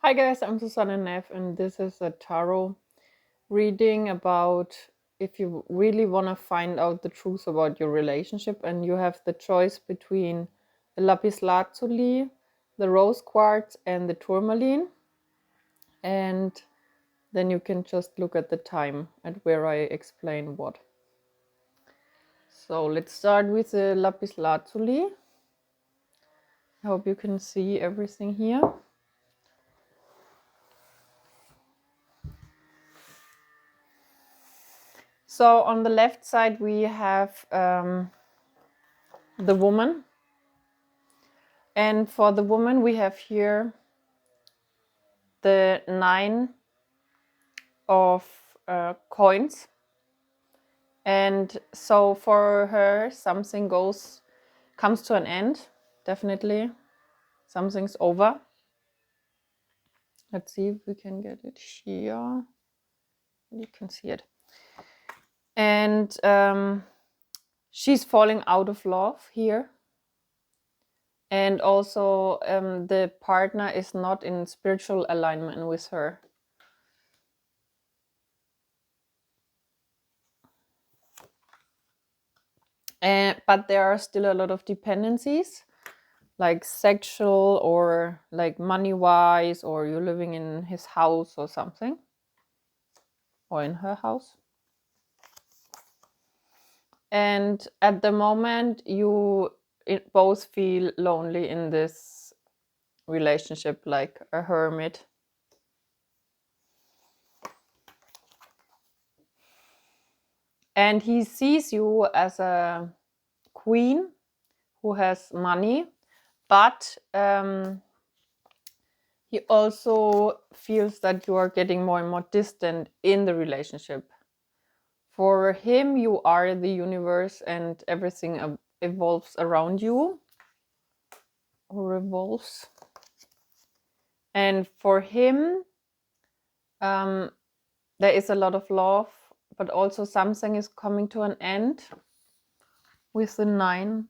Hi guys, I'm Susanne Neff, and this is a tarot reading about if you really want to find out the truth about your relationship, and you have the choice between the lapis lazuli, the rose quartz, and the tourmaline. And then you can just look at the time and where I explain what. So let's start with the lapis lazuli. I hope you can see everything here. So on the left side we have the woman, and for the woman we have here the 9 of coins, and so for her something comes to an end. Definitely something's over. Let's see if we can get it here. You can see it. And she's falling out of love here. And also the partner is not in spiritual alignment with her. But there are still a lot of dependencies, like sexual or like money-wise, or you're living in his house or something, or in her house. And at the moment, you both feel lonely in this relationship, like a hermit. And he sees you as a queen who has money, but he also feels that you are getting more and more distant in the relationship. For him, you are the universe and everything evolves around you, or revolves. And for him, there is a lot of love, but also something is coming to an end with the 9.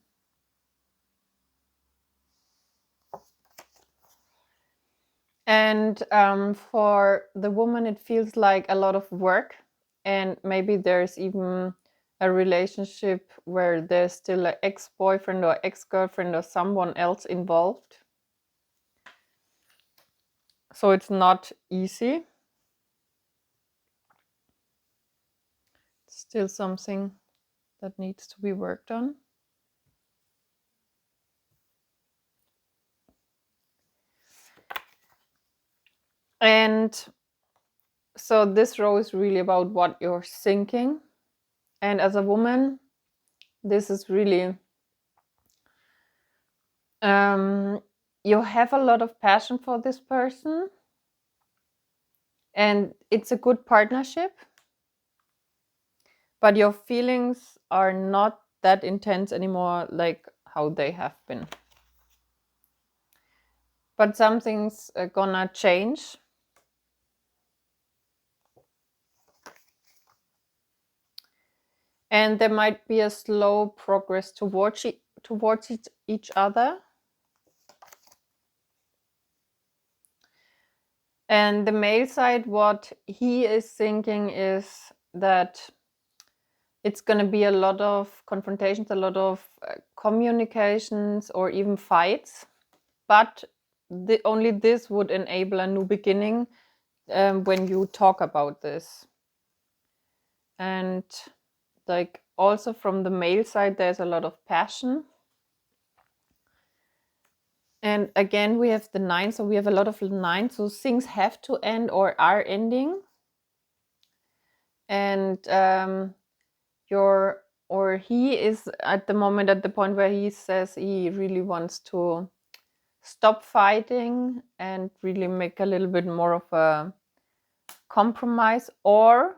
And for the woman, it feels like a lot of work, and maybe there's even a relationship where there's still an ex-boyfriend or ex-girlfriend or someone else involved. So it's not easy. It's still something that needs to be worked on. And so this row is really about what you're thinking. And as a woman, this is really you have a lot of passion for this person, and it's a good partnership, but your feelings are not that intense anymore like how they have been. But something's gonna change. And there might be a slow progress towards each other. And the male side, what he is thinking is that it's going to be a lot of confrontations, a lot of communications, or even fights. But only this would enable a new beginning when you talk about this. And like also from the male side, there's a lot of passion. And again, we have the 9, so we have a lot of 9, so things have to end or are ending. And he is at the moment at the point where he says he really wants to stop fighting and really make a little bit more of a compromise, or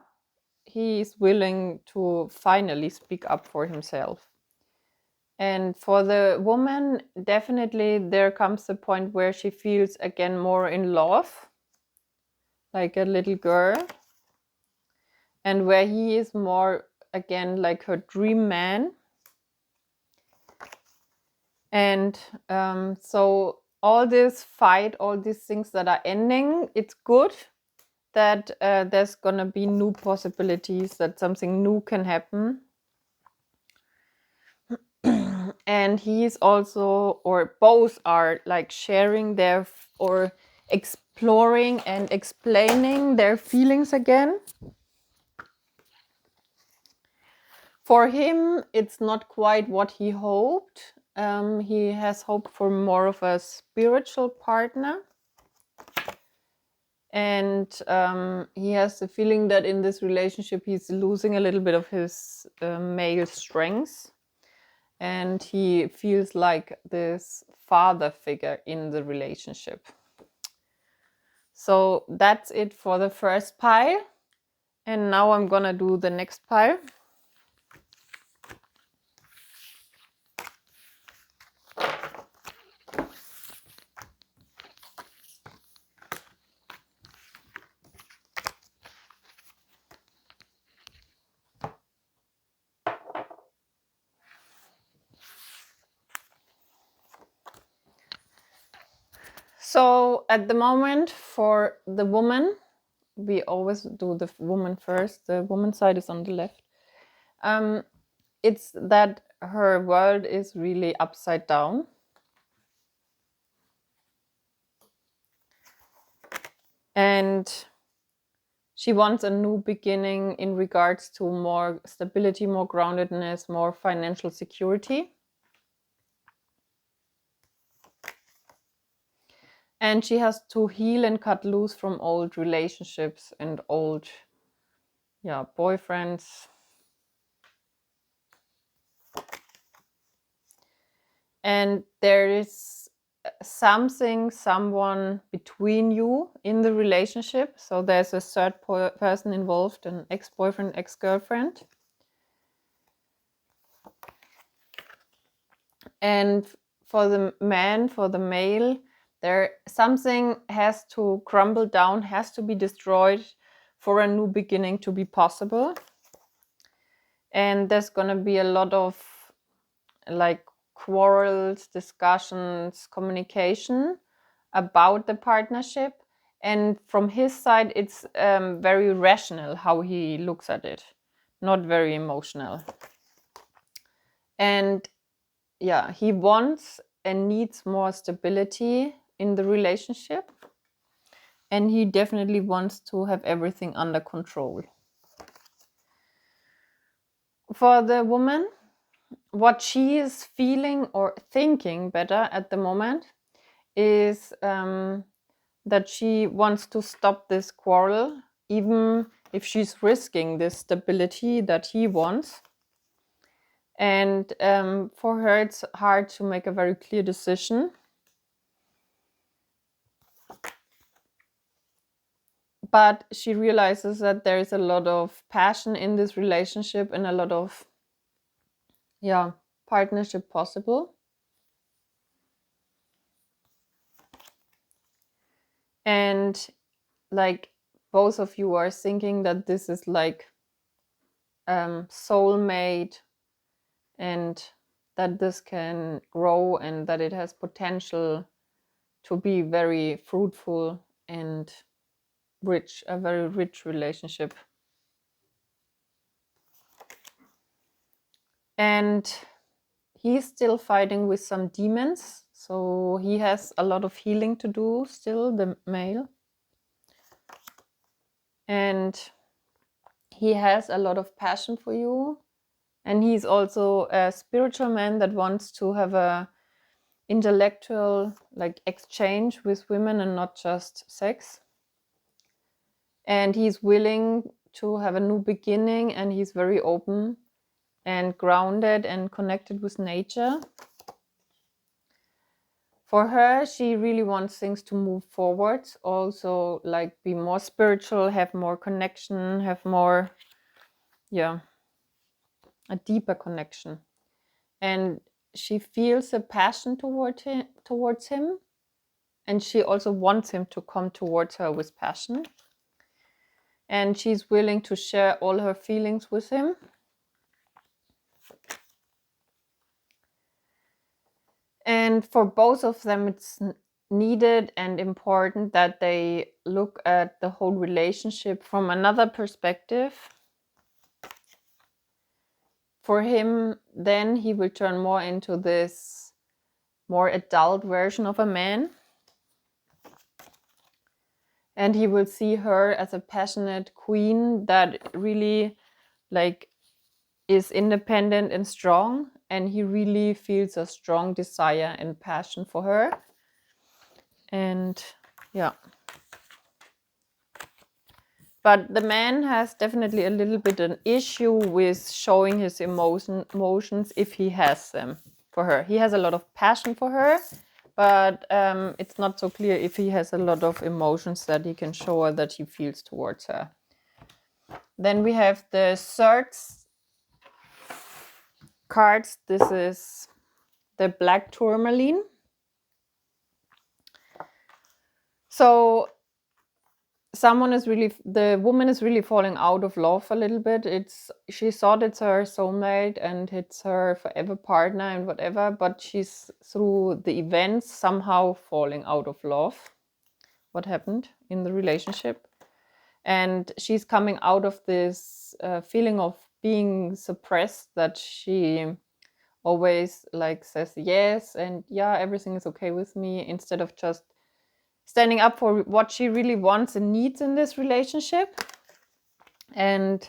he is willing to finally speak up for himself. And for the woman, definitely there comes the point where she feels again more in love, like a little girl, and where he is more again like her dream man. And so all this fight, all these things that are ending, it's good that there's gonna be new possibilities, that something new can happen. And he's also, or both are like sharing their or exploring and explaining their feelings again. For him, it's not quite what he hoped. He has hoped for more of a spiritual partner. And he has the feeling that in this relationship, he's losing a little bit of his male strengths. And he feels like this father figure in the relationship. So that's it for the first pile. And now I'm gonna do the next pile. So at the moment, for the woman, we always do the woman first. The woman side is on the left. It's that her world is really upside down. And she wants a new beginning in regards to more stability, more groundedness, more financial security. And she has to heal and cut loose from old relationships and old, boyfriends. And there is someone between you in the relationship. So there's a third person involved, an ex-boyfriend, ex-girlfriend. And for the man, for the male, there something has to crumble down, has to be destroyed for a new beginning to be possible. And there's gonna be a lot of like quarrels, discussions, communication about the partnership. And from his side, it's very rational how he looks at it, not very emotional. And yeah, he wants and needs more stability in the relationship. And he definitely wants to have everything under control. For the woman, what she is feeling or thinking better at the moment is that she wants to stop this quarrel, even if she's risking this stability that he wants. And for her, it's hard to make a very clear decision. But she realizes that there is a lot of passion in this relationship and a lot of, partnership possible. And like both of you are thinking that this is like soulmate, and that this can grow and that it has potential to be very fruitful and rich, a very rich relationship. And he's still fighting with some demons, so he has a lot of healing to do still, the male. And he has a lot of passion for you, and he's also a spiritual man that wants to have a intellectual like exchange with women and not just sex. And he's willing to have a new beginning, and he's very open and grounded and connected with nature. For her, she really wants things to move forward, also like be more spiritual, have more connection, have more, a deeper connection. And she feels a passion towards him, and she also wants him to come towards her with passion. And she's willing to share all her feelings with him. And for both of them, it's needed and important that they look at the whole relationship from another perspective. For him, then he will turn more into this more adult version of a man. And he will see her as a passionate queen that really like is independent and strong. And he really feels a strong desire and passion for her. And yeah. But the man has definitely a little bit an issue with showing his emotions if he has them for her. He has a lot of passion for her, but it's not so clear if he has a lot of emotions that he can show her that he feels towards her. Then we have the third cards. This is the black tourmaline. So the woman is really falling out of love a little bit. She thought it's her soulmate and it's her forever partner and whatever, but she's through the events somehow falling out of love. What happened in the relationship? And she's coming out of this feeling of being suppressed, that she always like says yes and yeah, everything is okay with me, instead of just standing up for what she really wants and needs in this relationship. And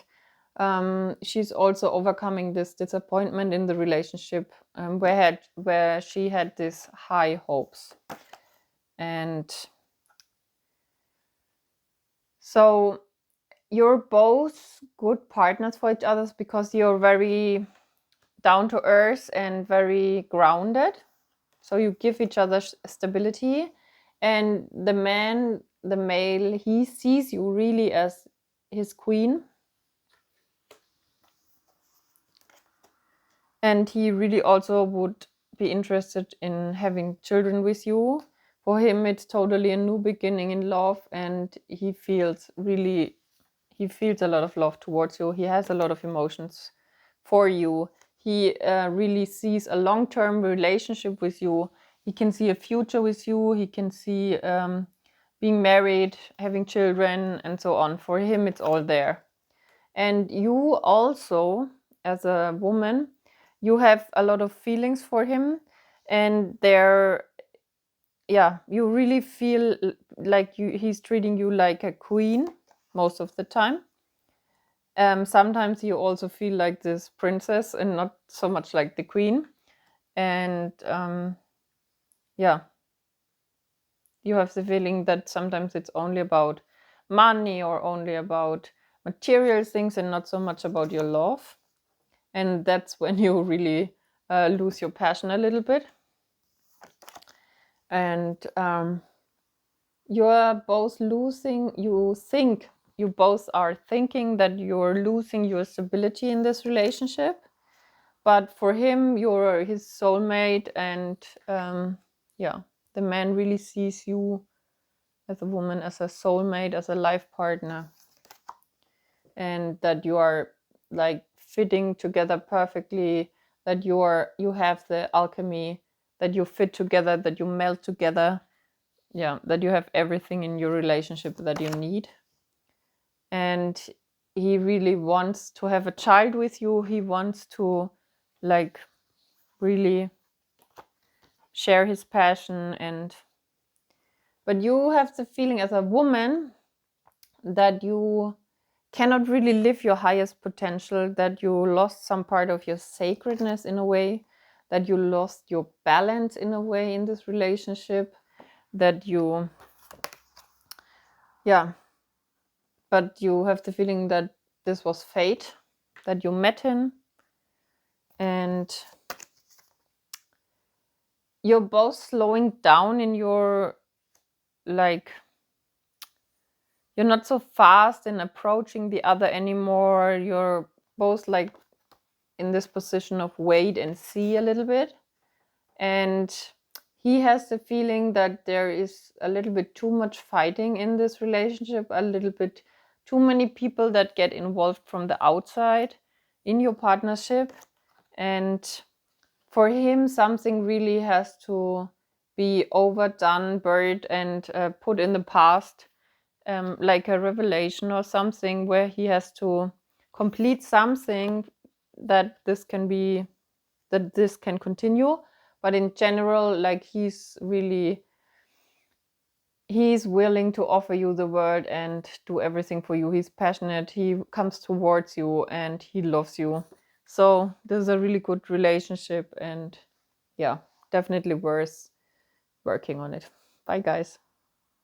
she's also overcoming this disappointment in the relationship, where she had these high hopes. And so you're both good partners for each other because you're very down to earth and very grounded. So you give each other stability. And the male, he sees you really as his queen. And he really also would be interested in having children with you. For him, it's totally a new beginning in love, and he feels a lot of love towards you. He has a lot of emotions for you. He really sees a long-term relationship with you. He can see a future with you. He can see being married, having children, and so on. For him, it's all there. And you also, as a woman, you have a lot of feelings for him, and you really feel like he's treating you like a queen most of the time. Sometimes you also feel like this princess and not so much like the queen. And you have the feeling that sometimes it's only about money or only about material things and not so much about your love. And that's when you really lose your passion a little bit. And you're both losing, you both are thinking that you're losing your stability in this relationship. But for him, you're his soulmate, and the man really sees you as a woman, as a soulmate, as a life partner, and that you are like fitting together perfectly, that you have the alchemy, that you fit together, that you melt together, that you have everything in your relationship that you need. And he really wants to have a child with you. He wants to like really share his passion. But you have the feeling as a woman that you cannot really live your highest potential, that you lost some part of your sacredness in a way, that you lost your balance in a way in this relationship, that but you have the feeling that this was fate, that you met him, and you're both slowing down in your you're not so fast in approaching the other anymore. You're both like in this position of wait and see a little bit. And he has the feeling that there is a little bit too much fighting in this relationship, a little bit too many people that get involved from the outside in your partnership. And for him, something really has to be overdone, buried, and put in the past, like a revelation or something where he has to complete something that this can continue. But in general, like he's willing to offer you the world and do everything for you. He's passionate, he comes towards you, and he loves you. So this is a really good relationship, and yeah, definitely worth working on it. Bye, guys.